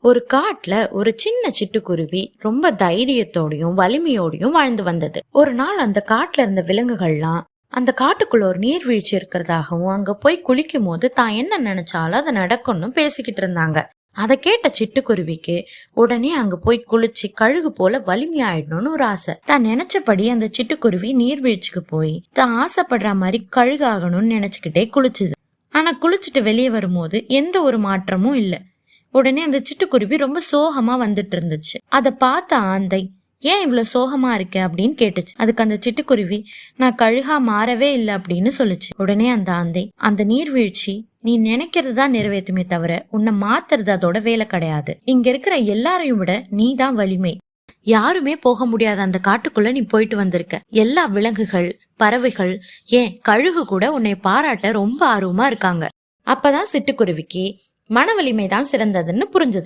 ஒரு காட்டுல ஒரு சின்ன சிட்டுக்குருவி ரொம்ப தைரியத்தோடையும் வலிமையோடையும் வாழ்ந்து வந்தது. ஒரு நாள் அந்த காட்டுல இருந்த விலங்குகள்லாம் அந்த காட்டுக்குள்ள ஒரு நீர்வீழ்ச்சி இருக்கிறதாகவும் அங்க போய் குளிக்கும் போது தான் என்ன நினைச்சாலும் அதை நடக்கணும் பேசிக்கிட்டு இருந்தாங்க. அதை கேட்ட சிட்டுக்குருவிக்கு உடனே அங்க போய் குளிச்சு கழுகு போல வலிமையாயிடணும்னு ஒரு ஆசை. தான் நினைச்சபடி அந்த சிட்டுக்குருவி நீர்வீழ்ச்சிக்கு போய் தான் ஆசைப்படுற மாதிரி கழுகு ஆகணும்னு நினைச்சுக்கிட்டே குளிச்சுது. ஆனா குளிச்சுட்டு வெளியே வரும்போது எந்த ஒரு மாற்றமும் இல்லை. உடனே அந்த சிட்டுக்குருவி ரொம்ப சோகமா வந்துட்டு இருந்துச்சு. அதை பார்த்த ஆந்தை, ஏன் இவ்வளவு சோகமா இருக்க அப்படின்னு கேட்டுச்சு. அதுக்கு அந்த சிட்டுக்குருவி, நான் கழுகா மாறவே இல்லை அப்படின்னு சொல்லுச்சு. உடனே அந்த ஆந்தை, அந்த நீர்வீழ்ச்சி நீ நினைக்கிறது தான் நிறைவேற்றுமே தவிர உன்னை மாத்துறது அதோட வேலை கிடையாது. இங்க இருக்கிற எல்லாரையும் விட நீ தான் வலிமை. யாருமே போக முடியாத அந்த காட்டுக்குள்ள நீ போயிட்டு வந்திருக்க. எல்லா விலங்குகள், பறவைகள், ஏன் கழுகு கூட உன்னை பாராட்ட ரொம்ப ஆர்வமா இருக்காங்க. அப்பதான் சிட்டுக்குருவிக்கு மன வலிமைதான் சிறந்ததுன்னு புரிஞ்சது.